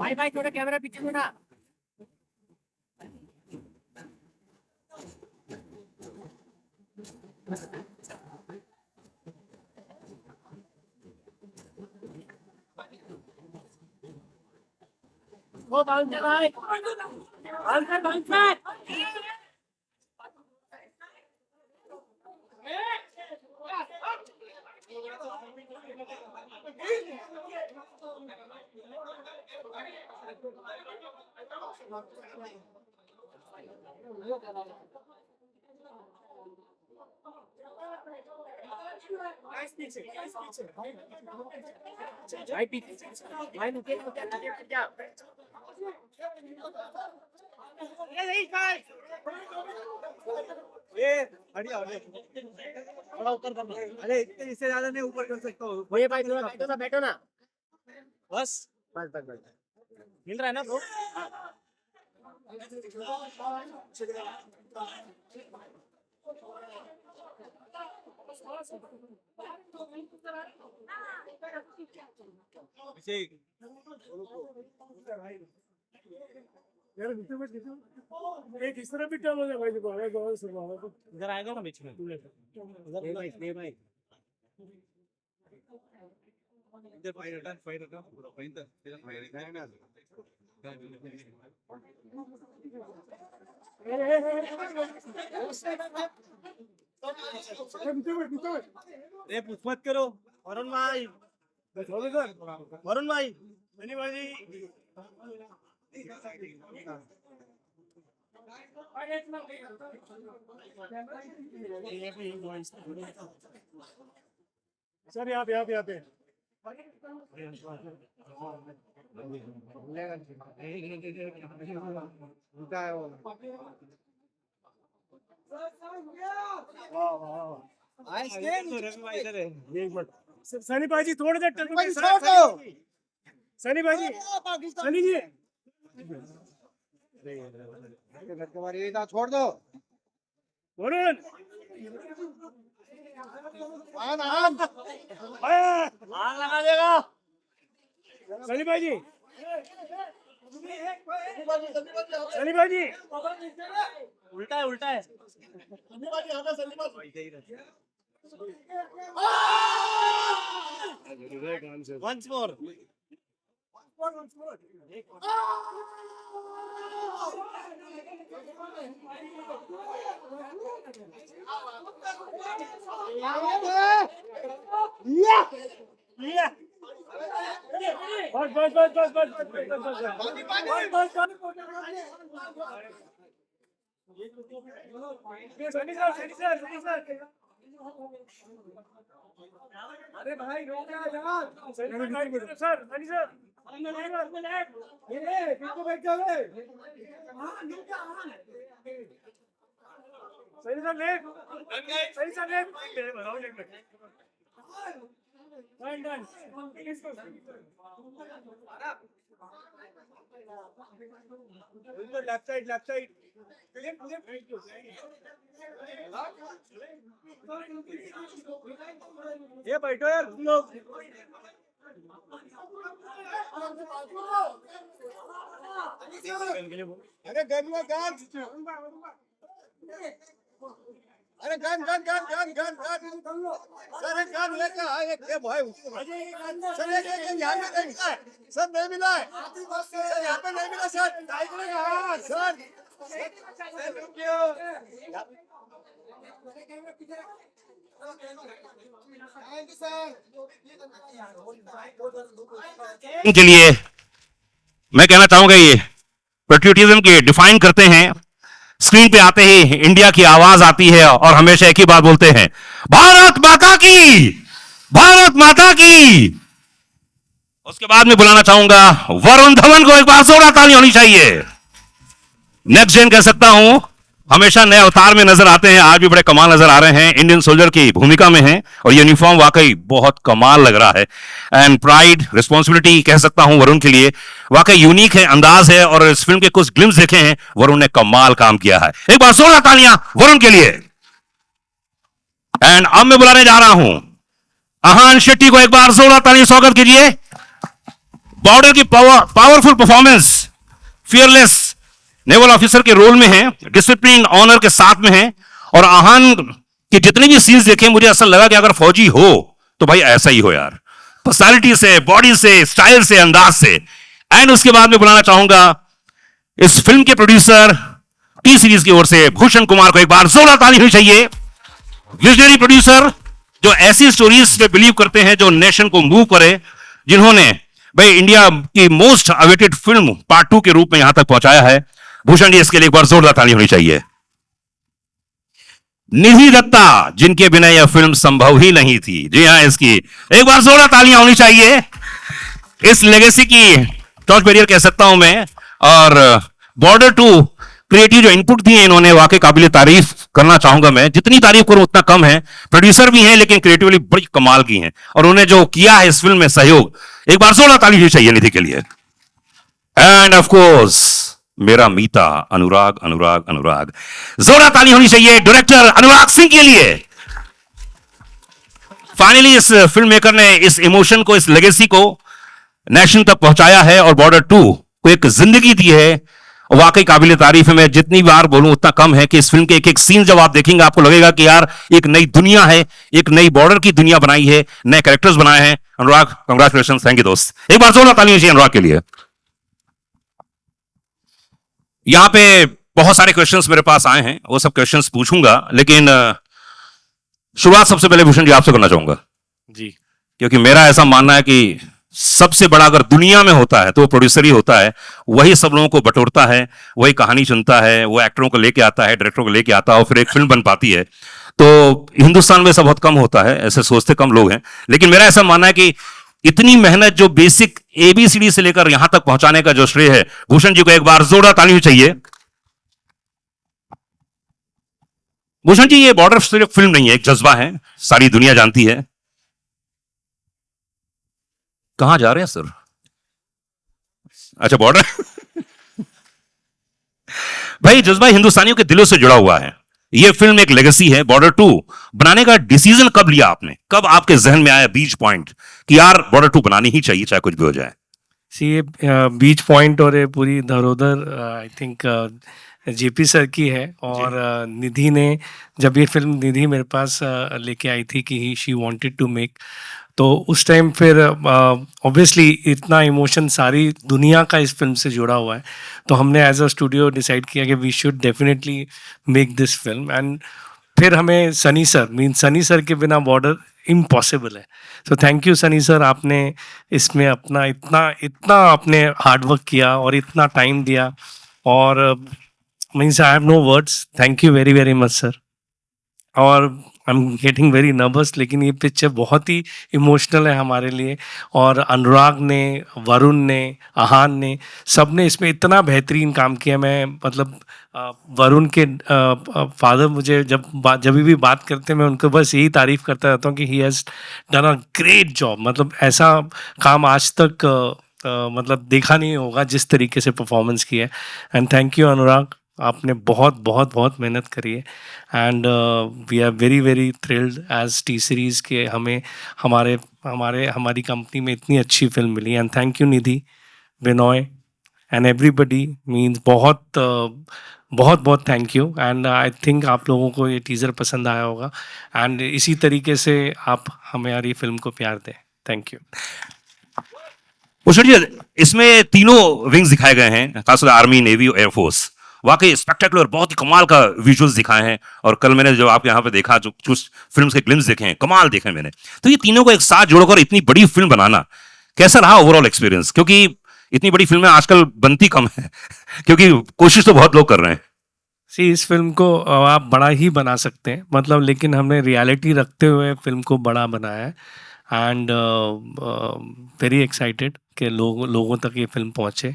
भाई भाई थोड़ा कैमरा पीछे थोड़ा। वो बाउंसर भाई, बाउंसर बाउंसर। भाई पीछे भाई नीचे जाओ। ये बढ़िया हो गया। थोड़ा ऊपर कर लो। अरे इससे ज्यादा नहीं ऊपर कर सकता हूँ। भैया भाई थोड़ा बैठो ना। बस बस बस बस मिल रहा है ना ब्रो। यार नीचे बैठ एक इस तरह भी टर्न हो जाए भाई देखो अरे गॉल से बाहर इधर आएगा ना बीच में। तो इधर भाई इधर फाइट हटा पूरा फाइट इधर फाइट है ना। नीचे बैठ अरे पुछ मत करो वरुण भाई। वरुण भाई मनी भाई सर यहाँ पे सनी भाई थोड़ा सा टर्न सनी भाई सनी जी छोड़ दो वरुण आन लगा देगा। सनी भाई जी सनी भाई जी उल्टा है once more अरे भाई रोक यार सर सनी सर बैठ जाओ Sunny sir left Sunny sir left left side ये बैठो यार तुम लोग। अरे गन अरे गन सर एक गन लेकर आए ये भाई सर एक यहाँ पे नहीं मिला है सर नहीं मिला है सर यहाँ पे नहीं मिला सर सर के लिए मैं कहना चाहूंगा ये पेट्रियोटिज्म के डिफाइन करते हैं। स्क्रीन पे आते ही इंडिया की आवाज आती है और हमेशा एक ही बात बोलते हैं, भारत माता की, भारत माता की। उसके बाद में बुलाना चाहूंगा वरुण धवन को। एक बार जोरदार ताली होनी चाहिए। नेक्स्ट जेन कह सकता हूं, हमेशा नए अवतार में नजर आते हैं, आज भी बड़े कमाल नजर आ रहे हैं। इंडियन सोल्जर की भूमिका में हैं और यूनिफॉर्म वाकई बहुत कमाल लग रहा है। एंड प्राइड रिस्पॉन्सिबिलिटी कह सकता हूं वरुण के लिए, वाकई यूनिक है, अंदाज है। और इस फिल्म के कुछ ग्लिम्स देखे हैं, वरुण ने कमाल काम किया है। एक बार जोरदार तालियां वरुण के लिए। एंड अब मैं बुलाने जा रहा हूं अहान शेट्टी को। एक बार जोरदार तालियां स्वागत कीजिए। बॉर्डर की powerful performance, fearless naval officer के रोल में है, डिसिप्लिन ऑनर के साथ में है। और आहान के जितने भी सीन्स देखे मुझे ऐसा लगा कि अगर फौजी हो तो भाई ऐसा ही हो यार, पर्सनालिटी से, बॉडी से, स्टाइल से, अंदाज से। एंड उसके बाद में बुलाना चाहूंगा इस फिल्म के प्रोड्यूसर टी सीरीज की ओर से भूषण कुमार को। एक बार जोरदार ताली होनी चाहिए। विजनरी प्रोड्यूसर जो ऐसी स्टोरीज पे बिलीव करते हैं जो नेशन को मूव करे, जिन्होंने भाई इंडिया की मोस्ट अवेटेड फिल्म पार्ट 2 के रूप में यहां तक पहुंचाया है। भूषण जी, इसके लिए एक बार जोरदार ताली होनी चाहिए। निधि दत्ता, जिनके बिना यह फिल्म संभव ही नहीं थी। जी हां, इसकी एक बार जोरदार तालियां होनी चाहिए। इस लेगेसी की टॉर्च बैरियर कह सकता हूं मैं। और बॉर्डर 2 क्रिएटिव जो इनपुट दिए इन्होंने, वाकई काबिल तारीफ करना चाहूंगा मैं। जितनी तारीफ करूं उतना कम है। प्रोड्यूसर भी हैं लेकिन क्रिएटिवली बड़ी कमाल की हैं। और उन्हें जो किया है इस फिल्म में सहयोग, एक बार जोरदार ताली होनी चाहिए निधि के लिए। एंड ऑफ कोर्स मेरा मीता अनुराग अनुराग अनुराग, जोरदार ताली होनी चाहिए डायरेक्टर अनुराग सिंह के लिए। फाइनली इस फिल्म मेकर ने इस इमोशन को, इस लेगेसी को नेशन तक पहुंचाया है और बॉर्डर 2 को एक जिंदगी दी है। वाकई काबिल तारीफ है। मैं जितनी बार बोलूं उतना कम है कि इस फिल्म के एक एक सीन जब आप देखेंगे आपको लगेगा कि यार एक नई दुनिया है, एक नई बॉर्डर की दुनिया बनाई है, नए कैरेक्टर्स बनाए हैं। अनुराग, कांग्रेचुलेशन, थैंक यू दोस्त। एक बार जोरदार ताली चाहिए अनुराग के लिए। यहां पे बहुत सारे क्वेश्चंस मेरे पास आए हैं, वो सब क्वेश्चंस पूछूंगा, लेकिन शुरुआत सबसे पहले भूषण जी आपसे करना चाहूंगा जी। क्योंकि मेरा ऐसा मानना है कि सबसे बड़ा अगर दुनिया में होता है तो वो प्रोड्यूसर ही होता है। वही सब लोगों को बटोरता है, वही कहानी चुनता है, वो एक्टरों को लेके आता है, डायरेक्टरों को लेके आता है और फिर एक फिल्म बन पाती है। तो हिंदुस्तान में ऐसा बहुत कम होता है, ऐसे सोचते कम लोग हैं। लेकिन मेरा ऐसा मानना है कि इतनी मेहनत जो बेसिक ABCD से लेकर यहां तक पहुंचाने का जो श्रेय है, भूषण जी को एक बार जोरदार ताली चाहिए। भूषण जी, ये बॉर्डर सिर्फ फिल्म नहीं है, एक जज्बा है, सारी दुनिया जानती है। कहां जा रहे हैं सर? अच्छा, बॉर्डर भाई जज्बा हिंदुस्तानियों के दिलों से जुड़ा हुआ है। यह फिल्म एक लेगेसी है। बॉर्डर 2 बनाने का डिसीजन कब लिया आपने? कब आपके जहन में आया बीच पॉइंट कि यार बॉर्डर 2 बनानी ही चाहिए चाहे कुछ भी हो जाए? सी, ये बीच पॉइंट और ये पूरी धरोधर आई थिंक JP सर की है। और निधि ने, जब ये फिल्म निधि मेरे पास लेके आई थी कि शी वांटेड टू मेक, तो उस टाइम फिर ऑब्वियसली इतना इमोशन सारी दुनिया का इस फिल्म से जुड़ा हुआ है, तो हमने एज अ स्टूडियो डिसाइड किया कि we should definitely make this film. And फिर हमें सनी सर के बिना बॉर्डर इम्पॉसिबल है। तो थैंक यू सनी सर, आपने इसमें अपना इतना आपने हार्डवर्क किया और इतना टाइम दिया। और means I have no words, thank you very very much sir. और I am getting very nervous, लेकिन ये पिक्चर बहुत ही इमोशनल है हमारे लिए। और अनुराग ने, वरुण ने, आहान ने, सब ने इसमें इतना बेहतरीन काम किया। मैं मतलब वरुण के फादर मुझे जब भी बात करते हैं मैं उनको बस यही तारीफ़ करता रहता हूँ कि he has done a great job. मतलब ऐसा काम आज तक मतलब देखा नहीं होगा जिस तरीके से परफॉर्मेंस की है। एंड थैंक यू अनुराग, आपने बहुत बहुत बहुत मेहनत करी है। And we are very very thrilled as T Series के हमारी कंपनी में इतनी अच्छी फिल्म मिली। And thank you Nidhi, Binoy and everybody, मीन्स बहुत बहुत thank you. And I think आप लोगों को ये टीज़र पसंद आया होगा एंड इसी तरीके से आप हमारी फिल्म को प्यार दें। Thank you. भूषण जी, इसमें तीनों विंग्स दिखाए गए हैं, खासकर आर्मी, नेवी और एयरफोर्स। वाकई स्पेक्टेकुलर, बहुत ही कमाल का विजुअल्स दिखाए हैं। और कल मैंने जो आपके यहाँ पे देखा, जो कुछ फिल्म के ग्लिम्स देखे हैं, कमाल देखे मैंने। तो ये तीनों को एक साथ जोड़कर इतनी बड़ी फिल्म बनाना कैसा रहा ओवरऑल एक्सपीरियंस? क्योंकि इतनी बड़ी फिल्में आजकल बनती कम है क्योंकि कोशिश तो बहुत लोग कर रहे हैं। इस फिल्म को आप बड़ा ही बना सकते हैं, मतलब, लेकिन हमने रियलिटी रखते हुए फिल्म को बड़ा बनाया है। एंड वेरी एक्साइटेड कि लोगों तक ये फिल्म पहुँचे।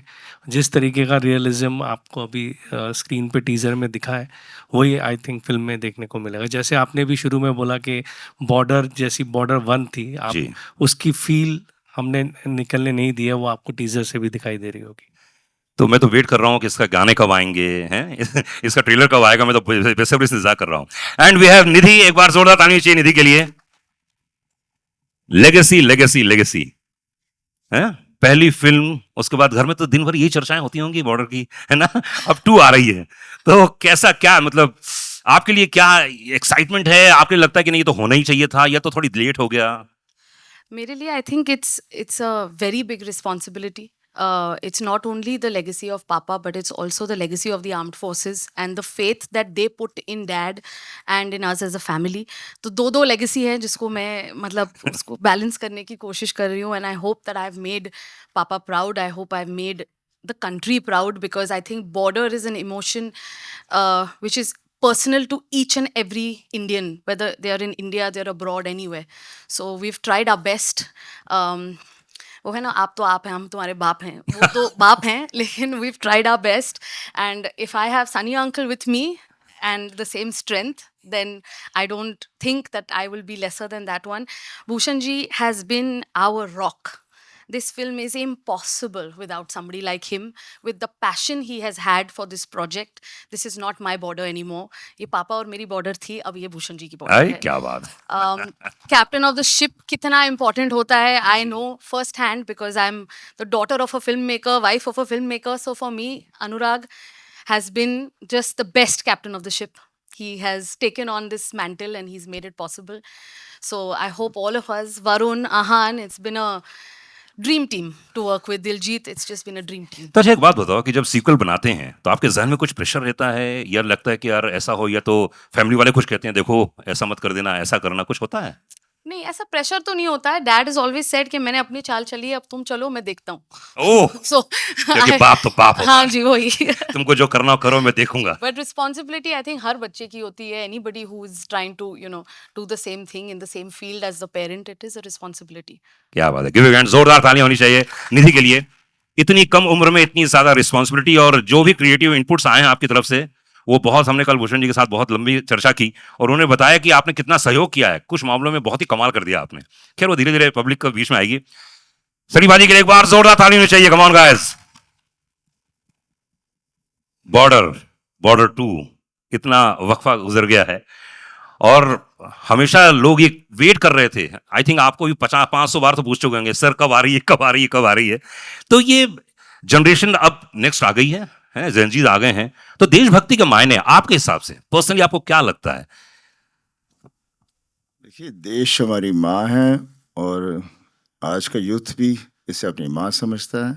जिस तरीके का रियलिज्म आपको अभी स्क्रीन पे टीज़र में दिखा है, वही आई थिंक फिल्म में देखने को मिलेगा। जैसे आपने भी शुरू में बोला कि बॉर्डर जैसी बॉर्डर 1 थी, आप उसकी फील हमने निकलने नहीं दिया, वो आपको टीज़र से भी दिखाई दे रही होगी। तो मैं तो वेट कर रहा हूँ कि इसका गाने कब आएंगे, हैं इसका ट्रेलर कब आएगा, मैं तो बेसब्री से इंतजार कर रहा हूँ। एंड वी हैव निधि, एक बार जोरदार ताली चाहिए निधि के लिए। लेगेसी लेगेसी लेगेसी, हैं? पहली फिल्म, उसके बाद घर में तो दिन भर यही चर्चाएं होती होंगी बॉर्डर की, है ना? अब 2 आ रही है, तो कैसा क्या मतलब आपके लिए क्या एक्साइटमेंट है? आपके लिए लगता है कि नहीं ये तो होना ही चाहिए था या तो थोड़ी लेट हो गया? मेरे लिए I think it's a very big responsibility. It's not only the legacy of Papa, but it's also the legacy of the armed forces and the faith that they put in Dad and in us as a family. तो दो legacy है जिसको मैं मतलब उसको balance करने की कोशिश कर रही हूँ. And I hope that I've made Papa proud. I hope I've made the country proud, because I think border is an emotion which is personal to each and every Indian, whether they are in India, they are abroad, anywhere. So we've tried our best. वो है ना, आप हैं, हम तुम्हारे बाप हैं, वो तो बाप हैं, लेकिन we've tried our best. And if I have Sunny uncle with me and the same strength, then I don't think that I will be lesser than that one. Bhushan ji has been our rock. This film is impossible without somebody like him, with the passion he has had for this project. This is not my border anymore. ये पापा और मेरी border थी, अब ये भूषण जी की border अरे है. क्या बात है। Captain of the ship कितना important होता है, I know first hand, because I'm the daughter of a filmmaker, wife of a filmmaker. So for me, Anurag has been just the best captain of the ship. He has taken on this mantle and he's made it possible. So I hope all of us, Varun, Ahan, it's been a dream team to work with. Diljit, it's just been a dream team. तो अच्छा एक बात बताओ कि जब sequel बनाते हैं तो आपके जहन में कुछ प्रेशर रहता है या लगता है कि यार ऐसा हो, या तो फैमिली वाले कुछ कहते हैं देखो ऐसा मत कर देना, ऐसा करना, कुछ होता है? नहीं, ऐसा प्रेशर तो नहीं होता है. डैड इज ऑलवेज सेड कि मैंने अपनी चाल चली है, अब तुम चलो, मैं देखता हूँ. ओह, सो क्योंकि बाप तो बाप होता हाँ है। जी, वही. तुमको जो करना हो करो, मैं देखूंगा। बट रिस्पॉन्सिबिलिटी आई थिंक हर बच्चे की होती है. Anybody who is trying to do the same thing in the same field as the parent, it is a responsibility. क्या बात है, गिव हैंड, जोरदार तालियां होनी चाहिए निधि के लिए। इतनी कम उम्र में इतनी ज्यादा रिस्पॉन्सिबिलिटी, और जो भी क्रिएटिव इनपुट्स आए हैं आपकी तरफ से, वो बहुत, हमने कल भूषण जी के साथ बहुत लंबी चर्चा की और उन्होंने बताया कि आपने कितना सहयोग किया है, कुछ मामलों में बहुत ही कमाल कर दिया आपने। खैर वो धीरे धीरे पब्लिक के बीच में आएगी। सनी बाजी के लिए एक बार जोरदार ताली होनी चाहिए। Come on guys. बॉर्डर 2 इतना वक्फा गुजर गया है और हमेशा लोग ये वेट कर रहे थे। आई थिंक आपको भी 500 बार तो पूछ चुके होंगे, सर कब आ रही है, कब आ रही है, कब आ रही है। तो ये जनरेशन अब नेक्स्ट आ गई है, जेनजीज आ गए हैं, तो देशभक्ति के मायने आपके हिसाब से पर्सनली आपको क्या लगता है? देखिए, देश हमारी माँ है और आज का यूथ भी इसे अपनी माँ समझता है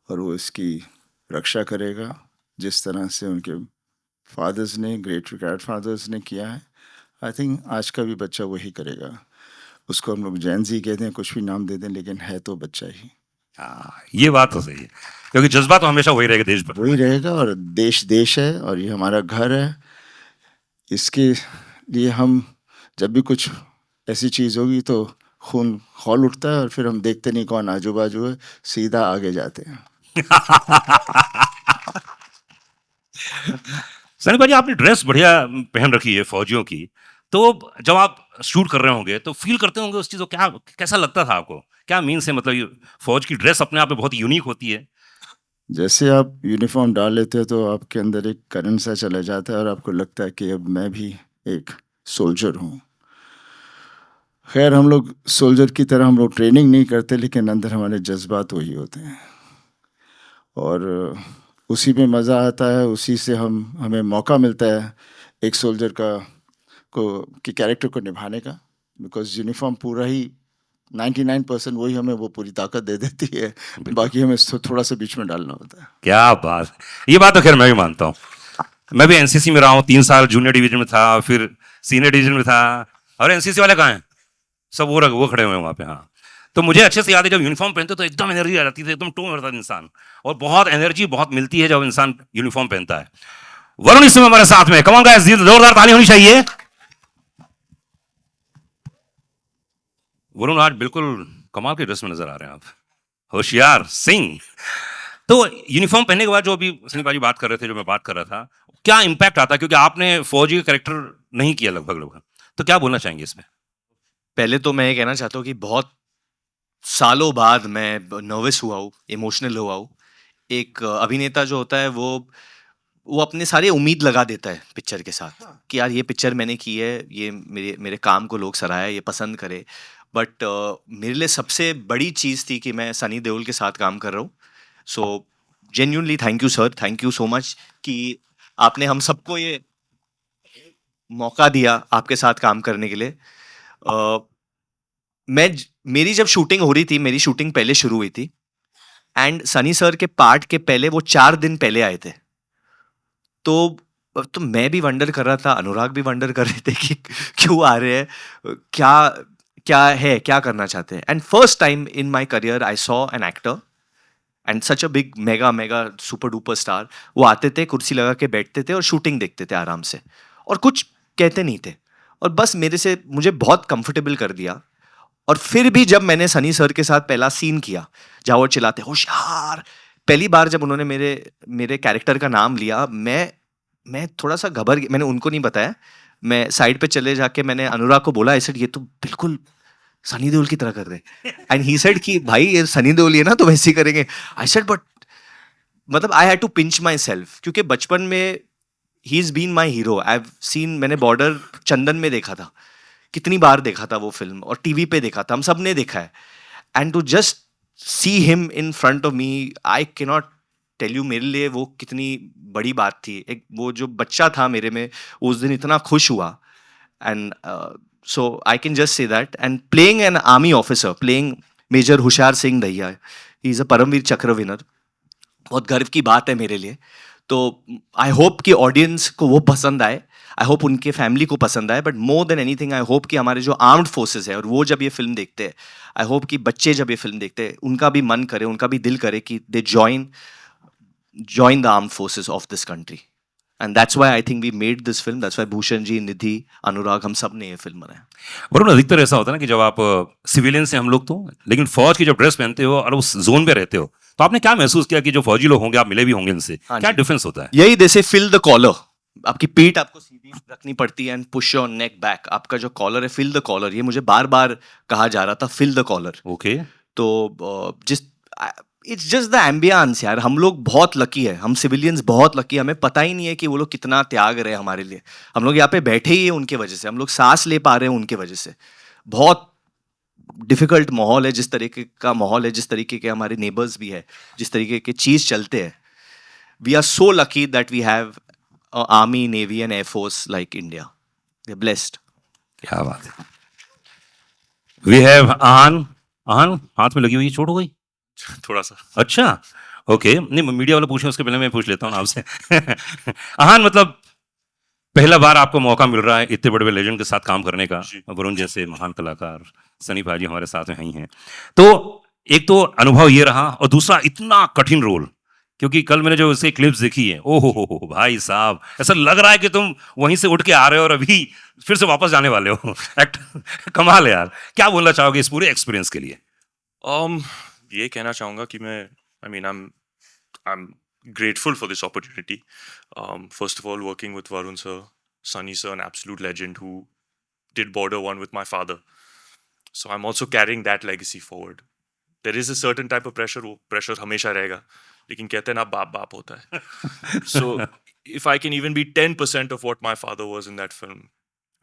और वो इसकी रक्षा करेगा जिस तरह से उनके फादर्स ने, ग्रेट ग्रैंड फादर्स ने किया है। आई थिंक आज का भी बच्चा वही करेगा। उसको हम लोग जैनजी कहते हैं, कुछ भी नाम दे दें, लेकिन है तो बच्चा ही। ये बात तो सही है, क्योंकि जज्बा तो हमेशा वही रहेगा, देश पर वही रहेगा। और देश है और ये हमारा घर है। इसके लिए हम जब भी कुछ ऐसी चीज़ होगी तो खून खौल उठता है और फिर हम देखते नहीं कौन आजू बाजू है, सीधा आगे जाते हैं। सनी भाजी, आपने ड्रेस बढ़िया पहन रखी है फौजियों की, तो जब आप शूट कर रहे होंगे तो फील करते होंगे उस चीज़ को, क्या कैसा लगता था आपको? क्या मीन से, मतलब ये फौज की ड्रेस अपने आप में बहुत यूनिक होती है। जैसे आप यूनिफॉर्म डाल लेते हैं तो आपके अंदर एक करंट सा चला जाता है और आपको लगता है कि अब मैं भी एक सोल्जर हूँ। खैर, हम लोग सोल्जर की तरह हम लोग ट्रेनिंग नहीं करते, लेकिन अंदर हमारे जज्बात वही होते हैं और उसी में मज़ा आता है। उसी से हमें मौका मिलता है एक सोल्जर की कैरेक्टर को निभाने का, बिकॉज यूनिफॉर्म पूरा ही 99% वही हमें वो पूरी ताकत दे देती है, बाकी हमें थोड़ा सा बीच में डालना होता है। क्या बात, ये बात तो खैर मैं भी मानता हूँ। मैं भी एनसीसी में रहा हूँ, 3 साल जूनियर डिवीजन में था, फिर सीनियर डिवीजन में था। और एनसीसी वाले कहाँ हैं? सब वो खड़े हुए हैं वहाँ पे। हाँ, तो मुझे अच्छे से याद है जब यूनिफॉर्म पहनते तो एकदम एनर्जी आ जाती थी, एकदम टोन रहता था इंसान, और बहुत एनर्जी बहुत मिलती है जब इंसान यूनिफॉर्म पहनता है। वरुण इस समय हमारे साथ में, कम ऑन गाइस, जोरदार ताली होनी चाहिए। वरुण आज बिल्कुल कमाल के ड्रेस में नजर आ रहे हैं आप, होशियार सिंह। तो यूनिफॉर्म पहनने के बाद जो अभी सनी भाजी बात कर रहे थे, जो मैं बात कर रहा था, क्या इंपैक्ट आता है? क्योंकि आपने फौजी का कैरेक्टर नहीं किया लगभग, तो क्या बोलना चाहेंगे इसमें? पहले तो मैं ये कहना चाहता हूँ कि बहुत सालों बाद मैं नर्वस हुआ हूँ, इमोशनल हुआ हूँ। एक अभिनेता जो होता है वो अपने सारे उम्मीद लगा देता है पिक्चर के साथ कि यार ये पिक्चर मैंने की है, ये मेरे काम को लोग सराहे, ये पसंद करे। बट मेरे लिए सबसे बड़ी चीज़ थी कि मैं सनी देओल के साथ काम कर रहा हूँ. So genuinely thank you sir, thank you so much कि आपने हम सबको ये मौका दिया आपके साथ काम करने के लिए. अ, मेरी जब शूटिंग हो रही थी, मेरी शूटिंग पहले शुरू हुई थी एंड सनी सर के पार्ट के पहले वो 4 दिन पहले आए थे. तो मैं भी वंडर कर रहा था, अनुराग भी वंडर कर रहे थे कि क्यों आ रहे हैं, क्या क्या है, क्या करना चाहते हैं. And first time in my career I saw an actor and such a big mega mega super duper star. वो आते थे, कुर्सी लगा के बैठते थे और शूटिंग देखते थे आराम से और कुछ कहते नहीं थे और बस मुझे बहुत कंफर्टेबल कर दिया. और फिर भी जब मैंने सनी सर के साथ पहला सीन किया जहाँ वो चिल्लाते होशियार, पहली बार जब उन्होंने मेरे मेरे कैरेक्टर का नाम लिया, मैं थोड़ा सा घबर गया. मैंने उनको नहीं बताया, मैं साइड पे चले जाके मैंने अनुराग को बोला, आई सेड ये तो बिल्कुल सनी देओल की तरह कर रहे. एंड ही सेड कि भाई ये सनी देओल ही है ना, तो वैसे ही करेंगे. आई सेड बट मतलब I had to pinch myself, क्योंकि बचपन में ही is been my hero. I have seen, मैंने बॉर्डर चंदन में देखा था, कितनी बार देखा था वो फिल्म, और टीवी पे देखा था, हम सब ने देखा है. And to just see him in front of me, I can not tell you मेरे लिए वो कितनी बड़ी बात थी. एक वो जो बच्चा था मेरे में उस दिन इतना खुश हुआ. And so I can just say that. And playing an army officer, playing major Hushiyar Singh Dahiya, he is a Param Vir Chakra winner, बहुत गर्व की बात है मेरे लिए. तो आई होप कि ऑडियंस को वो पसंद आए, आई होप उनके फैमिली को पसंद आए, but more than anything I hope कि हमारे जो आर्म्ड फोर्सेस है और वो जब ये फिल्म देखते हैं, आई होप कि बच्चे जब ये फिल्म देखते हैं उनका भी मन करे, उनका भी दिल करे कि दे join the armed forces of this country. And that's why I think we made this film. That's why Bhushan ji, Nidhi, Anurag, हम सब ने ये फिल्म बनाया. वरुण, अधिकतर ऐसा होता है ना कि जब आप सिविलियन से हम लोग तो, लेकिन फौज की जब ड्रेस पहनते हो और उस जोन में रहते हो, तो आपने क्या महसूस किया कि जो फौजी लोग होंगे, आप मिले भी होंगे इनसे, हाँ क्या जी. डिफरेंस होता है? यही जैसे फिल द कॉलर, आपकी पीठ आपको सीधी रखनी पड़ती है and push your neck back. आपका जो कॉलर है, फिल द कॉलर, ये मुझे बार बार कहा जा रहा था, फिल द कॉलर. ओके. तो इट्स जस्ट द एम्बियंस यार. हम लोग बहुत लकी है, हम सिविलियंस बहुत लकी. हमें पता ही नहीं है कि वो लोग कितना त्याग रहे हैं हमारे लिए. हम लोग यहाँ पे बैठे ही हैं उनके वजह से, हम लोग सांस ले पा रहे हैं उनके वजह से. बहुत डिफिकल्ट माहौल है, जिस तरीके का माहौल है, जिस तरीके के हमारे नेबर्स भी है, जिस तरीके के चीज चलते हैं. We are so lucky that we have army, navy and air force like India. We are blessed. क्या बात है. वी हैव आहन. आहन, हाथ में लगी हुई चोट हो गई? थोड़ा सा. अच्छा, ओके. नहीं, मीडिया वाले पूछे उसके पहले मैं पूछ लेता हूँ आपसे. आहन, मतलब पहला बार आपको मौका मिल रहा है इतने बड़े लेजेंड के साथ काम करने का, वरुण जैसे महान कलाकार, सनी भाई जी हमारे साथ में ही हैं. तो एक तो अनुभव ये रहा, और दूसरा इतना कठिन रोल, क्योंकि कल मैंने जो उसके क्लिप्स देखी है, ओहो हो भाई साहब, ऐसा लग रहा है कि तुम वहीं से उठ के आ रहे हो और अभी फिर से वापस जाने वाले हो. एक्ट कमाल है यार. क्या बोलना चाहोगे इस पूरे एक्सपीरियंस के लिए? ये कहना चाहूँगा कि मैं, I mean, I'm grateful for this opportunity. First of all, working with Varun sir, Sunny sir, an absolute legend who did Border 1 with my father. So I'm also carrying that legacy forward. There is a certain type of pressure, वो pressure हमेशा रहेगा, लेकिन कहते हैं ना, बाप बाप होता है. So if I can even be 10% of what my father was in that film,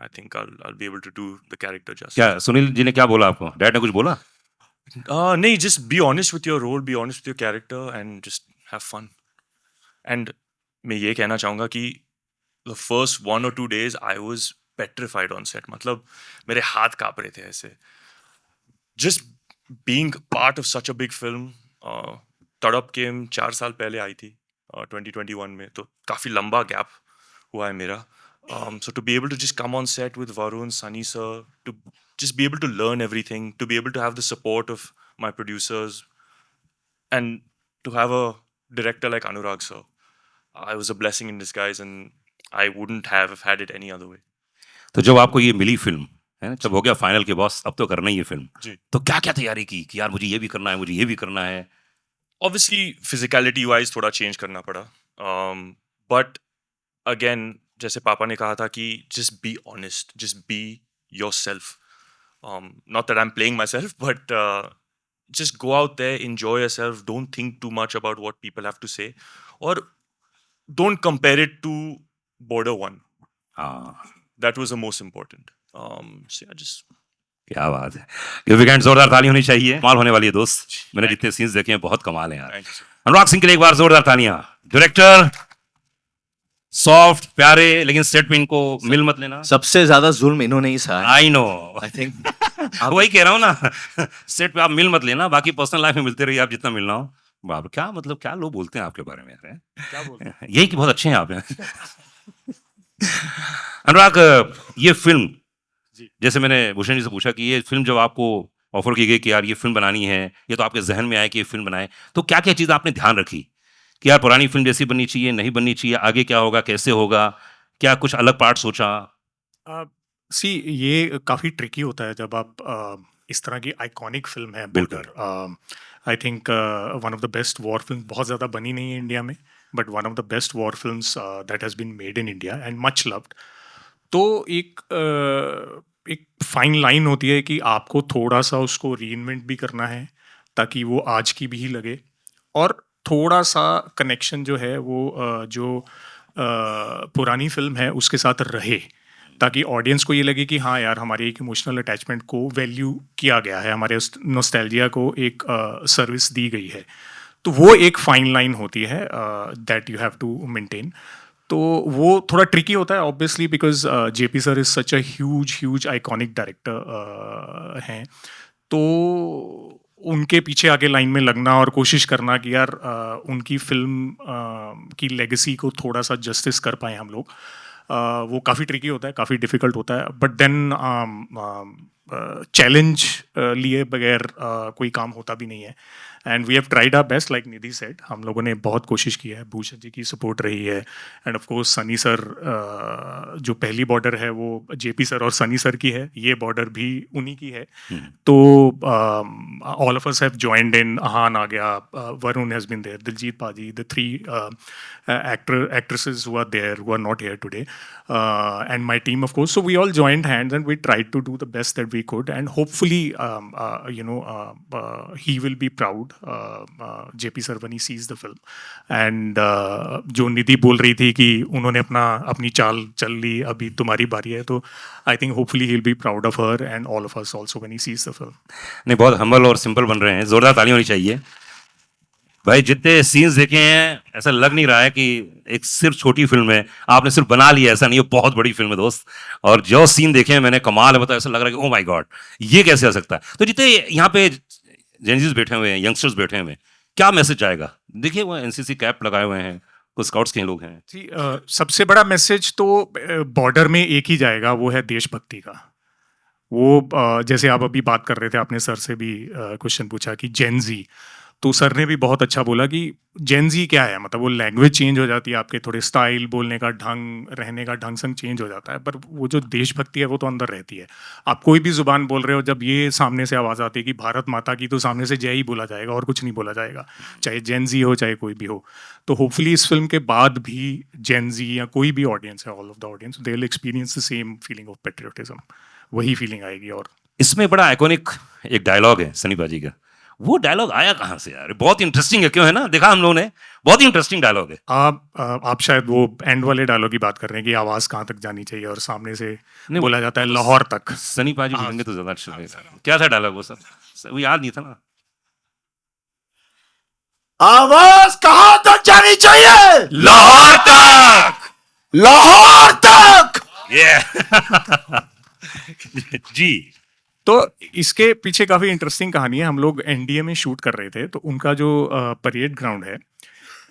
I think I'll be able to do the character justice. क्या सुनील जी ने क्या बोला आपको? डैड ने कुछ बोला? नहीं, just be honest with your role, be honest with your character, and just have fun. And मैं ये कहना चाहूँगा कि the first 1 or 2 days I was petrified on set. मतलब मेरे हाथ काँप रहे थे ऐसे. Just being part of such a big film. तड़प केम 4 साल पहले आई थी, 2021 में, तो काफ़ी लंबा गैप हुआ है मेरा. So to be able to just come on set with Varun, Sunny sir, to just be able to learn everything, to be able to have the support of my producers, and to have a director like Anurag sir, I was a blessing in disguise, and I wouldn't have had it any other way. तो जब आपको ये मिली film, है ना, जब हो गया final के बॉस, अब तो करना ही है फिल्म, जी. तो क्या क्या तैयारी की कि यार मुझे ये भी करना है, मुझे ये भी करना है? Obviously, physicality wise थोड़ा change करना पड़ा. But again, जैसे पापा ने कहा था कि just be honest, just be yourself. Not that I'm playing myself, but just go out there, enjoy yourself. Don't think too much about what people have to say, or don't compare it to Border 1. हाँ. That was the most important. So yeah, just क्या बात है, ये weekend जोरदार ताली होनी चाहिए, कमाल होने वाली है दोस्त। मैंने जितने सीन्स देखे हैं बहुत कमाल है यार। Thank you, sir. Anurag Singh के लिए एक बार जोरदार तालियां। डायरेक्टर सॉफ्ट प्यारे, लेकिन सेट में इनको मिल मत लेना। सबसे ज्यादा जुल्म इन्होंने ही सहा है आई नो, आई थिंक। वही कह रहा हूँ ना, सेट पे आप मिल मत लेना, बाकी पर्सनल लाइफ में मिलते रहिए आप जितना मिलना हो। बाप, क्या मतलब, क्या लोग बोलते हैं आपके बारे में यार, क्या बोलते यही कि बहुत अच्छे हैं आप। अनुराग, ये फिल्म, जी। जैसे मैंने भूषण जी से पूछा कि ये फिल्म जब आपको ऑफर की गई कि यार ये फिल्म बनानी है, ये तो आपके जहन में आया कि ये फिल्म बनाए, तो क्या क्या चीज़ आपने ध्यान रखी कि यार पुरानी फिल्म जैसी बननी चाहिए, नहीं बननी चाहिए, आगे क्या होगा, कैसे होगा, क्या कुछ अलग पार्ट सोचा? सी ये काफ़ी ट्रिकी होता है जब आप इस तरह की आइकॉनिक फिल्म है Border. I think one of the best war film, बहुत ज़्यादा बनी नहीं है इंडिया में, but one of the best war films that has been made in India and much loved. तो एक फाइन लाइन होती है कि आपको थोड़ा सा उसको रीइन्वेंट भी करना है ताकि वो आज की भी लगे, और थोड़ा सा कनेक्शन जो है वो पुरानी फिल्म है उसके साथ रहे, ताकि ऑडियंस को ये लगे कि हाँ यार हमारी एक इमोशनल अटैचमेंट को वैल्यू किया गया है, हमारे नॉस्टैल्जिया को एक सर्विस दी गई है। तो वो एक फाइन लाइन होती है that you have to maintain. तो वो थोड़ा ट्रिकी होता है obviously, because JP sir is such a huge iconic director हैं, तो उनके पीछे आगे लाइन में लगना और कोशिश करना कि यार उनकी फिल्म की लेगेसी को थोड़ा सा जस्टिस कर पाएँ हम लोग, वो काफ़ी ट्रिकी होता है, काफ़ी डिफ़िकल्ट होता है। बट देन चैलेंज लिए बगैर कोई काम होता भी नहीं है, and we have tried our best, like Nidhi said, हम लोगों ने बहुत कोशिश की है, भूषण जी की सपोर्ट रही है, end of course Sunny sir, जो पहली बॉर्डर है वो जेपी सर और सनी सर की है, ये बॉर्डर भी उन्हीं की है। तो all of us have joined in, Ahan आ गया, Varun has been there, Diljit paaji, the 3 actresses who are there, who are not here today, and my team of course. So we all joined hands and we tried to do the best that we could, and hopefully he will be proud, JP sir, when he sees the film. And जो निधि बोल रही थी कि उन्होंने अपनी चाल चल ली, अभी तुम्हारी बारी है, तो I think hopefully he'll be proud of her and all of us also when he sees the film. नहीं, बहुत हम्बल और सिंपल बन रहे हैं, जोरदार ताली होनी चाहिए भाई। जितने सीन्स देखे हैं ऐसा लग नहीं रहा है कि एक सिर्फ छोटी फिल्म है, आपने सिर्फ बना लिया, ऐसा नहीं है, बहुत बड़ी फिल्म है दोस्त। और जो सीन देखे हैं मैंने, कमाल है, मतलब ऐसा लग रहा है कि ओ माय गॉड, ये कैसे आ सकता है। तो जितने यहाँ पे जेनजीज बैठे हुए हैं, यंगस्टर्स बैठे हुए हैं, क्या मैसेज आएगा? देखिए वो एनसीसी कैप लगाए हुए हैं, कुछ स्काउट्स के लोग हैं। जी, सबसे बड़ा मैसेज तो बॉर्डर में एक ही जाएगा, वो है देशभक्ति का। वो जैसे आप अभी बात कर रहे थे, आपने सर से भी क्वेश्चन पूछा कि जेनजी, तो सर ने भी बहुत अच्छा बोला कि जेनजी क्या है, मतलब वो लैंग्वेज चेंज हो जाती है, आपके थोड़े स्टाइल, बोलने का ढंग, रहने का ढंग संग चेंज हो जाता है, पर वो जो देशभक्ति है वो तो अंदर रहती है। आप कोई भी जुबान बोल रहे हो, जब ये सामने से आवाज़ आती है कि भारत माता की, तो सामने से जय ही बोला जाएगा और कुछ नहीं बोला जाएगा, चाहे जेनजी हो चाहे कोई भी हो। तो होपफुली इस फिल्म के बाद भी जेनजी या कोई भी ऑडियंस है, all of the audience, they will experience the same feeling of patriotism, वही फीलिंग आएगी। और इसमें बड़ा आइकॉनिक एक डायलॉग है सनी बाजी का, वो डायलॉग आया कहाँ से यार? बहुत इंटरेस्टिंग है, क्यों है ना, देखा हम लोगों ने, बहुत इंटरेस्टिंग डायलॉग है। आप शायद वो एंड वाले डायलॉग की बात कर रहे हैं कि आवाज कहाँ तक जानी चाहिए, और सामने से बोला जाता है लाहौर तक। सनी पाजी बोलेंगे तो ज्यादा अच्छा लगेगा। क्या था डायलॉग वो सर? वो याद नहीं था ना। आवाज कहाँ तक जानी चाहिए? लाहौर तक, लाहौर तक। जी। तो इसके पीछे काफ़ी इंटरेस्टिंग कहानी है। हम लोग एनडीए में शूट कर रहे थे, तो उनका जो परेड ग्राउंड है,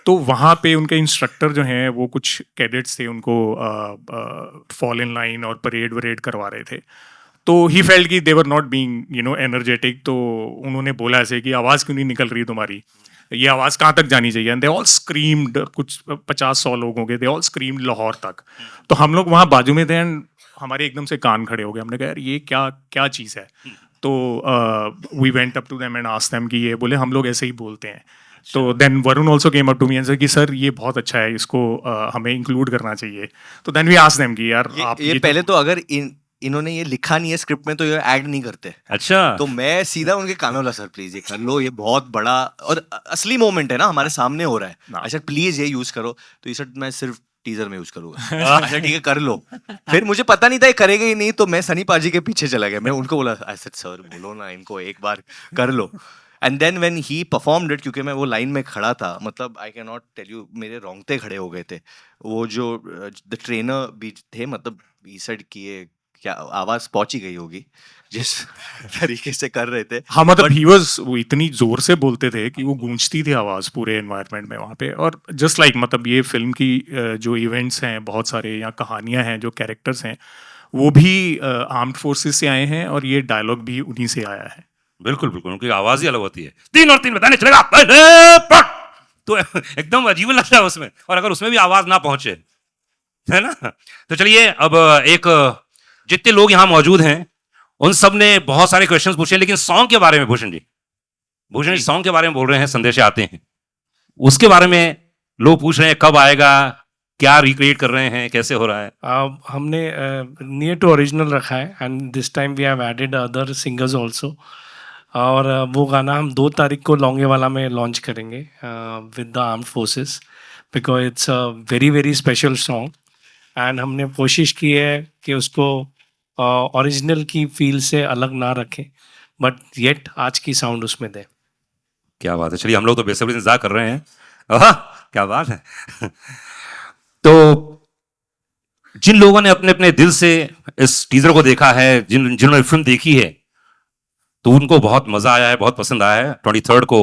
तो वहाँ पे उनके इंस्ट्रक्टर जो हैं वो कुछ कैडेट्स थे, उनको फॉल इन लाइन और परेड वरेड करवा रहे थे। तो ही फेल्ट कि दे वर नॉट बीइंग एनर्जेटिक, तो उन्होंने बोला ऐसे कि आवाज़ क्यों नहीं निकल रही तुम्हारी, ये आवाज़ कहाँ तक जानी चाहिए। एंड दे ऑल स्क्रीम्ड, कुछ 50-100 लोग होंगे, दे ऑल स्क्रीम्ड लाहौर तक। तो हम लोग वहाँ बाजू में थे, एंड हमारे एकदम से कान खड़े हो गए। हमने कहा यार ये क्या चीज़ है। तो we went up to them and asked them कि ये बोले हम लोग ऐसे ही बोलते हैं। तो then Varun also came up to me and said कि सर ये बहुत अच्छा है, इसको हमें इंक्लूड करना चाहिए। तो देन वी आस्क्ड देम कि यार आप ये पहले तो अगर इन्होंने ये लिखा नहीं है स्क्रिप्ट में तो ये ऐड नहीं करते। अच्छा, तो मैं सीधा उनके कानों ला, सर प्लीज ये कर लो, ये बहुत बड़ा और असली मोमेंट है ना, हमारे सामने हो रहा है, अच्छा प्लीज ये यूज करो। तो ये सर मैं सिर्फ टीजर में यूज करूंगा। अच्छा ठीक है कर लो। फिर मुझे पता नहीं था ये करेगा ही नहीं, तो मैं सनी पाजी के पीछे चला गया। मैं उनको बोला आई सेड सर बोलो ना इनको एक बार कर लो। And then when he performed it, क्योंकि मैं वो लाइन में खड़ा था, मतलब I can not tell you, मेरे रोंगटे खड़े हो गए थे। वो जो द ट्रेनर भी थे, मतलब ही सेड कि ये क्या आवाज पहुंची गई होगी जिस तरीके से कर रहे थे। हाँ मतलब ही वाज, वो इतनी जोर से बोलते थे कि वो गूंजती थी आवाज पूरे एनवायरनमेंट में वहाँ पे। और जस्ट लाइक मतलब ये फिल्म की जो इवेंट्स हैं बहुत सारे, या कहानियां हैं, जो कैरेक्टर्स हैं, वो भी आर्म्ड फोर्सेस से आए हैं, और ये डायलॉग भी उन्हीं से आया है। बिल्कुल बिल्कुल, उनकी आवाज ही अलग होती है। 3 और 3 बताने चलेगा तो एकदम अजीब लगता है उसमें, और अगर उसमें भी आवाज ना पहुंचे, है ना। तो चलिए अब एक, जितने लोग यहाँ मौजूद हैं उन सब ने बहुत सारे क्वेश्चंस पूछे, लेकिन सॉन्ग के बारे में भूषण जी सॉन्ग के बारे में बोल रहे हैं, संदेश आते हैं उसके बारे में लोग पूछ रहे हैं कब आएगा, क्या रिक्रिएट कर रहे हैं, कैसे हो रहा है? हमने नियर टू ओरिजिनल रखा है, and this time we have added other singers also. और वो गाना हम 2 तारीख को लौंगेवाला में लॉन्च करेंगे with the armed forces, because it's a very very special song. And हमने कोशिश की है कि उसको ओरिजिनल की फील से अलग ना रखें, बट येट आज की साउंड उसमें दे। क्या बात है, चलिए हम लोग तो बेसब्री से इंतजार कर रहे हैं। आहा, क्या बात है। तो जिन लोगों ने अपने अपने दिल से इस टीजर को देखा है, जिन्होंने फिल्म देखी है, तो उनको बहुत मजा आया है, बहुत पसंद आया है। 23 को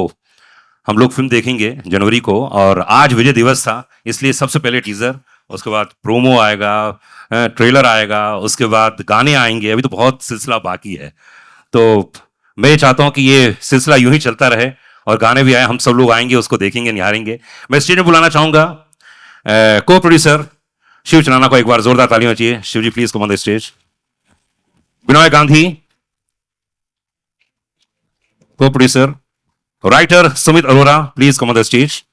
हम लोग फिल्म देखेंगे, जनवरी को, और आज विजय दिवस था, इसलिए सबसे पहले टीजर, उसके बाद प्रोमो आएगा, ट्रेलर आएगा, उसके बाद गाने आएंगे। अभी तो बहुत सिलसिला बाकी है, तो मैं ये चाहता हूं कि ये सिलसिला यूं ही चलता रहे और गाने भी आए, हम सब लोग आएंगे, उसको देखेंगे, निहारेंगे। मैं स्टेज में बुलाना चाहूंगा को प्रोड्यूसर शिव चनाना को। एक बार जोरदार तालियां चाहिए। Shiv ji please come on the stage. Vinay Gandhi को producer, writer Sumit Arora please come on the stage.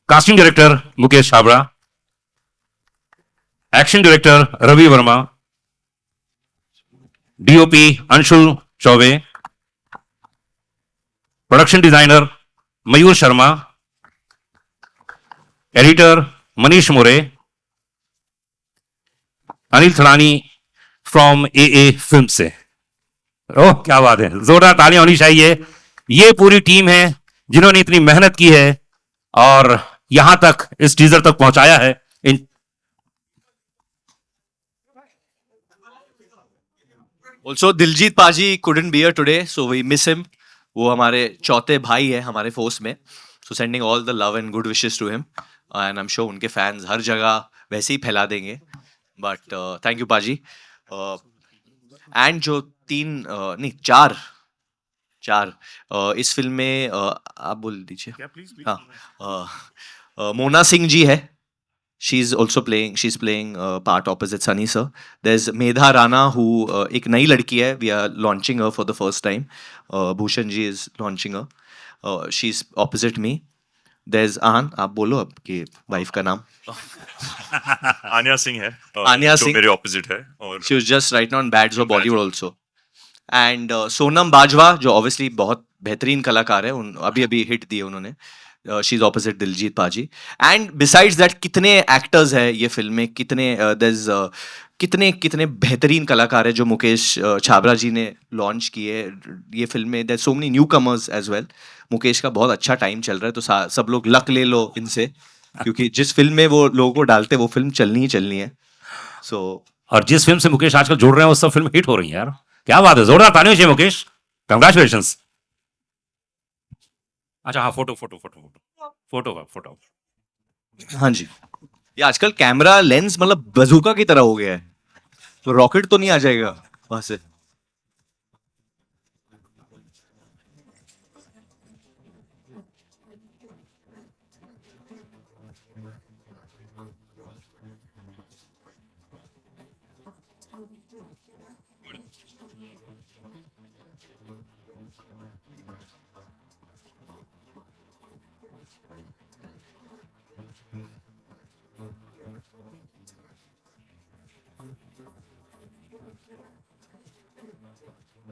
Casting director Mukesh Chhabra, action director Ravi Verma, DOP Anshul Chaubey, production designer Mayur Sharma, editor Manish More, Anil Thadani from a film से। ओह क्या बात है, जोरदार तालियां होनी चाहिए। ये पूरी टीम है जिन्होंने इतनी मेहनत की है और यहां तक इस टीजर तक पहुंचाया है। Also, Diljit Paji couldn't be here today, so we miss him. वो हमारे चौथे भाई है हमारे फोर्स में, so sending all the love and good wishes to him, and I'm sure उनके फैंस हर जगह वैसे ही फैला देंगे। But thank you पाजी। And जो 3 नहीं 4 इस फिल्म में आप बोल दीजिए। हाँ, मोना सिंह जी है, she's playing part opposite Sunny sir. There's Medha Rana who एक नई लड़की है, we are launching her for the first time. Bhushan ji is launching her. She's opposite me. There's Ahan, आप बोलो आपकी वाइफ का नाम। आन्या सिंह है, आन्या जो सिंह मेरे ऑपोजिट है, और she was just right now on Bads of Bollywood also. And Sonam Bajwa जो obviously बहुत बेहतरीन कलाकार है, अभी हिट दिए उन्होंने। शीज ऑपोजिट दिलजीत पाजी। एंड बिसाइड्स दैट कितने एक्टर्स हैं ये फिल्म में, कितने बेहतरीन कलाकार हैं जो मुकेश छाबड़ा जी ने लॉन्च किए ये फिल्म में। There so many newcomers as well. Mukesh का बहुत अच्छा टाइम चल रहा है, तो सब लोग लक ले लो इनसे, क्योंकि जिस फिल्म में वो लोगों को डालते वो फिल्म चलनी ही चलनी है। सो और जिस फिल्म से मुकेश आजकल जोड़ रहे हैं वो सब फिल्म हिट हो रही है यार। क्या बात है, जोरदार तालियां चाहिए मुकेश, कंग्रेचुलेशंस। अच्छा हाँ, फोटो। हाँ जी, ये आजकल कैमरा लेंस मतलब बजूका की तरह हो गया है, तो रॉकेट तो नहीं आ जाएगा वहां से।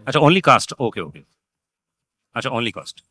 अच्छा ओनली कास्ट, ओके। अच्छा ओनली कास्ट।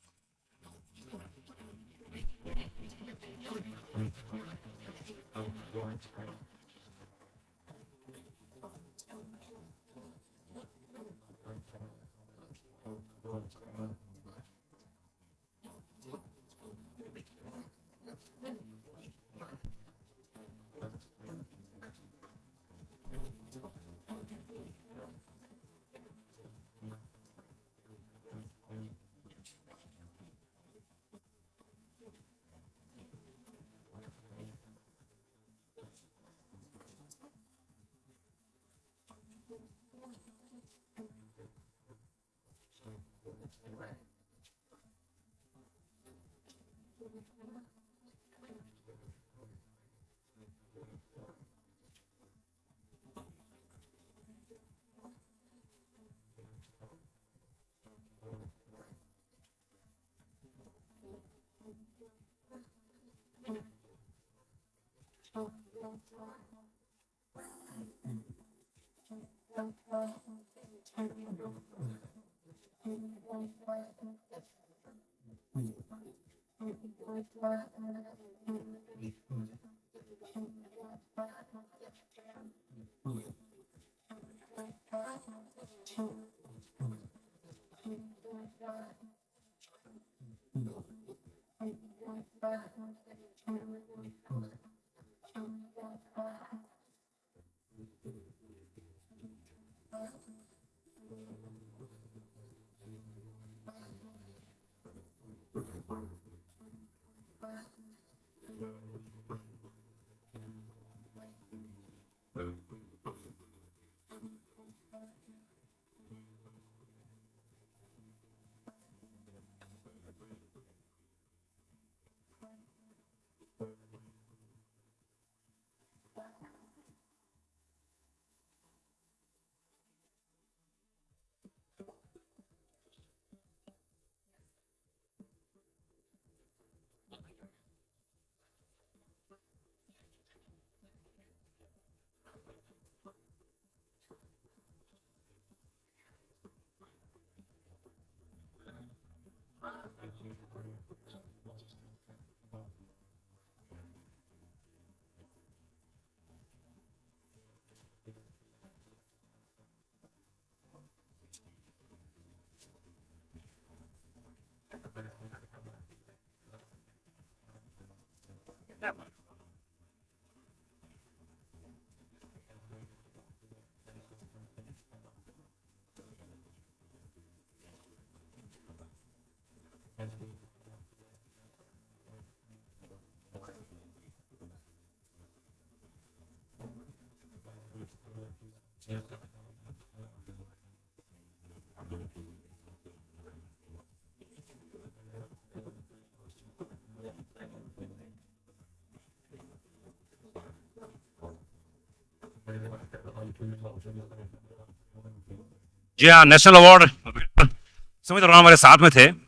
जी हाँ, नेशनल अवार्ड सुमित अरोड़ा हमारे साथ में थे।